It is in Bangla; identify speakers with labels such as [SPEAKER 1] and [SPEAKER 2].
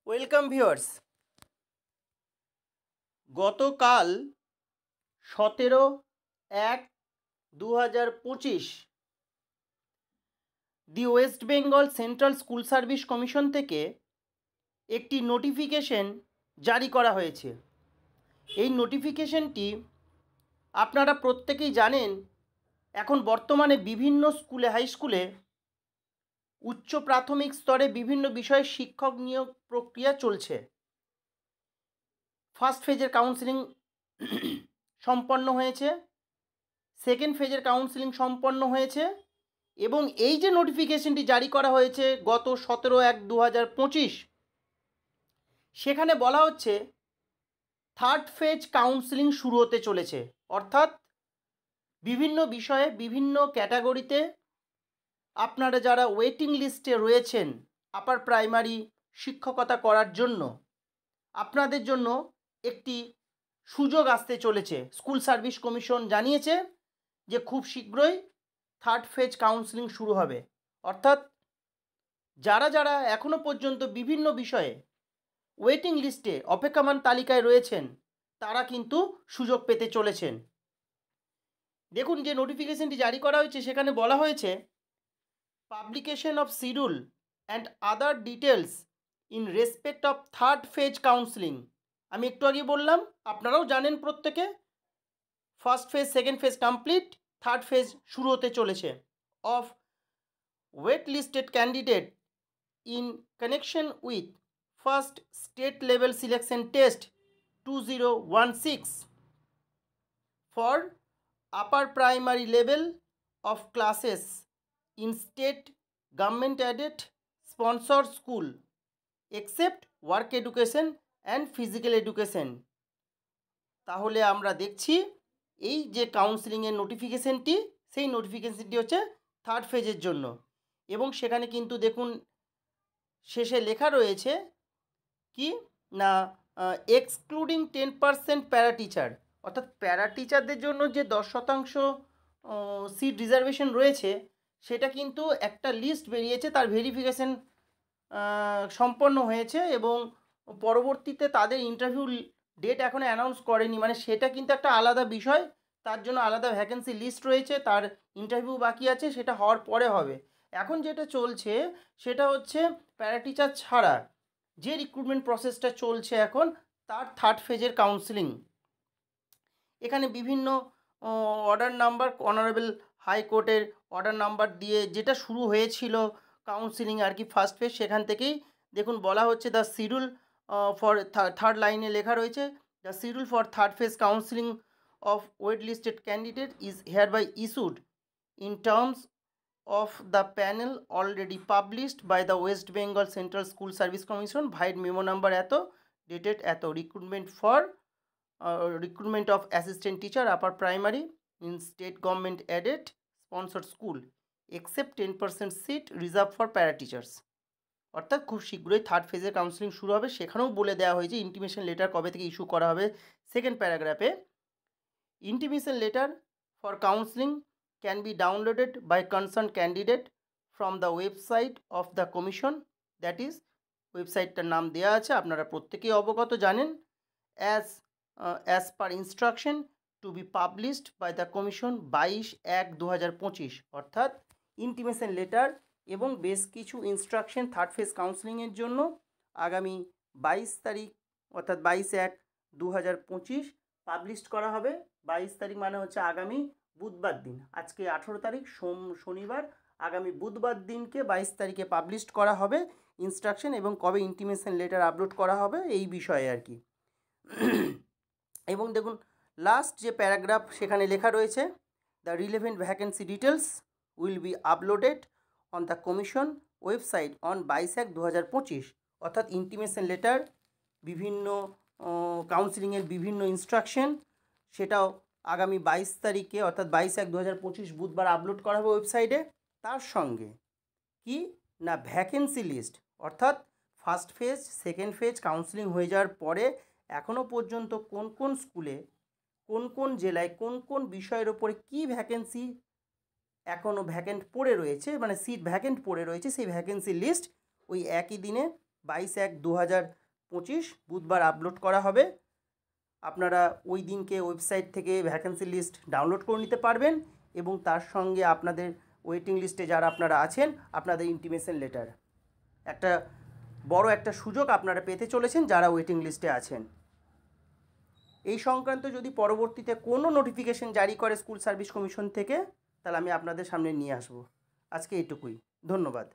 [SPEAKER 1] Welcome viewers. গতকাল 17/1/2025 the West Bengal Central School Service Commission থেকে একটি নোটিফিকেশন জারি করা হয়েছে। এই নোটিফিকেশনটি আপনারা প্রত্যেকেই জানেন, এখন বর্তমানে বিভিন্ন স্কুলে, হাই স্কুলে, উচ্চ প্রাথমিক স্তরে বিভিন্ন বিষয়ে শিক্ষক নিয়োগ প্রক্রিয়া চলছে। ফার্স্ট ফেজের কাউন্সেলিং সম্পন্ন হয়েছে, সেকেন্ড ফেজের কাউন্সেলিং সম্পন্ন হয়েছে এবং এই যে নোটিফিকেশনটি জারি করা হয়েছে গত 17/1/2025, সেখানে বলা হচ্ছে থার্ড ফেজ কাউন্সেলিং শুরু হতে চলেছে। অর্থাৎ বিভিন্ন বিষয়ে, বিভিন্ন ক্যাটাগরিতে আপনারা যারা ওয়েটিং লিস্টে রয়েছেন আপার প্রাইমারি শিক্ষকতা করার জন্য, আপনাদের জন্য একটি সুযোগ আসতে চলেছে। স্কুল সার্ভিস কমিশন জানিয়েছে যে খুব শীঘ্রই থার্ড ফেজ কাউন্সেলিং শুরু হবে। অর্থাৎ যারা যারা এখনও পর্যন্ত বিভিন্ন বিষয়ে ওয়েটিং লিস্টে, অপেক্ষমান তালিকায় রয়েছেন, তারা কিন্তু সুযোগ পেতে চলেছেন। দেখুন, যে নোটিফিকেশনটি জারি করা হয়েছে সেখানে বলা হয়েছে publication of schedule and other details in respect of third phase counselling. আমি একটু আগে বললাম, আপনারাও জানেন প্রত্যেকে, first phase, second phase complete, third phase শুরু হতে চলেছে। Of wait listed candidate in connection with first state level selection test 2016 for upper primary level of classes in state government aided sponsor school except work education and physical education. তাহলে আমরা দেখছি এই যে কাউন্সেলিংয়ের নোটিফিকেশনটি, সেই নোটিফিকেশনটি হচ্ছে থার্ড ফেজের জন্য। এবং সেখানে কিন্তু দেখুন শেষে লেখা রয়েছে কি না, এক্সক্লুডিং 10% প্যারা টিচার। অর্থাৎ প্যারা টিচারদের জন্য যে 10% সিট রিজার্ভেশন রয়েছে, সেটা কিন্তু একটা লিস্ট বেরিয়েছে, তার ভেরিফিকেশন সম্পন্ন হয়েছে এবং পরবর্তীতে তাদের ইন্টারভিউ ডেট এখনও অ্যানাউন্স করেনি। মানে সেটা কিন্তু একটা আলাদা বিষয়, তার জন্য আলাদা ভ্যাকেন্সি লিস্ট রয়েছে, তার ইন্টারভিউ বাকি আছে, সেটা হওয়ার পরে হবে। এখন যেটা চলছে সেটা হচ্ছে প্যারা টিচার ছাড়া যে রিক্রুটমেন্ট প্রসেসটা চলছে এখন, তার থার্ড ফেজের কাউন্সেলিং। এখানে বিভিন্ন অর্ডার নাম্বার, অনারেবল হাইকোর্টের অর্ডার নাম্বার দিয়ে যেটা শুরু হয়েছিল কাউন্সেলিং আর কি ফার্স্ট ফেজ, সেখান থেকেই দেখুন বলা হচ্ছে দ্য শিডিউল ফর থার্ড লাইনে লেখা রয়েছে the schedule for third phase counselling of wait listed candidate is here by issued in terms of the panel already published by the West Bengal Central School Service Commission via memo number eto dated eto recruitment of assistant teacher upper primary in state government aided sponsored school except 10% seat reserved for para teachers। অর্থাৎ খুব শীঘ্রই থার্ড ফেজের কাউন্সেলিং শুরু হবে। সেখানেও বলে দেওয়া হয়েছে ইন্টিমেশন লেটার কবে থেকে ইস্যু করা হবে। সেকেন্ড প্যারাগ্রাফে, intimation letter for counseling can be downloaded by concerned candidate from the website of the commission, that is ওয়েবসাইটটার নাম দেওয়া আছে, আপনারা প্রত্যেকেই অবগত জানেন, as per instruction to be published by the commission 22/1/2025। অর্থাৎ ইন্টিমেশন লেটার এবং বেশ কিছু ইনস্ট্রাকশন থার্ড ফেজ কাউন্সেলিংয়ের জন্য আগামী 22 তারিখ অর্থাৎ 22/1/2025 পাবলিশ করা হবে। 22 তারিখ মানে হচ্ছে আগামী বুধবার দিন। আজকে 18 তারিখ শনিবার, আগামী বুধবার দিনকে 22 তারিখে পাবলিশ করা হবে ইনস্ট্রাকশন, এবং কবে ইন্টিমেশন লেটার আপলোড করা হবে এই বিষয়ে আর কি। এবং দেখুন লাস্ট যে প্যারাগ্রাফ, সেখানে লেখা রয়েছে the relevant vacancy details will be uploaded on the commission website on 22/1/2025। অর্থাৎ ইন্টিমেশন লেটার, বিভিন্ন কাউন্সেলিংয়ের বিভিন্ন ইনস্ট্রাকশন, সেটাও আগামী 22 তারিখে অর্থাৎ 22/1/2025 বুধবার আপলোড করা হবে ওয়েবসাইটে। তার সঙ্গে কি না, ভ্যাকেন্সি লিস্ট, অর্থাৎ first phase, second phase counselling হয়ে যাওয়ার পরে এখনও পর্যন্ত কোন কোন স্কুলে, কোন কোন জেলায়, কোন কোন বিষয়ের ওপরে কী ভ্যাকেন্সি এখনও ভ্যাকেন্ট পড়ে রয়েছে, মানে সিট ভ্যাকেন্ট পড়ে রয়েছে, সেই ভ্যাকেন্সি লিস্ট ওই একই দিনে 22/1/2025 বুধবার আপলোড করা হবে। আপনারা ওই দিনকে ওয়েবসাইট থেকে ভ্যাকেন্সি লিস্ট ডাউনলোড করে নিতে পারবেন এবং তার সঙ্গে আপনাদের ওয়েটিং লিস্টে যারা আপনারা আছেন আপনাদের ইন্টিমেশন লেটার, একটা বড় একটা সুযোগ আপনারা পেতে চলেছেন যারা ওয়েটিং লিস্টে আছেন। এই সংক্রান্ত যদি পরবর্তীতে কোনো নোটিফিকেশন জারি করে স্কুল সার্ভিস কমিশন থেকে, তাহলে আমি আপনাদের সামনে নিয়ে আসব। আজকে এইটুকুই, ধন্যবাদ।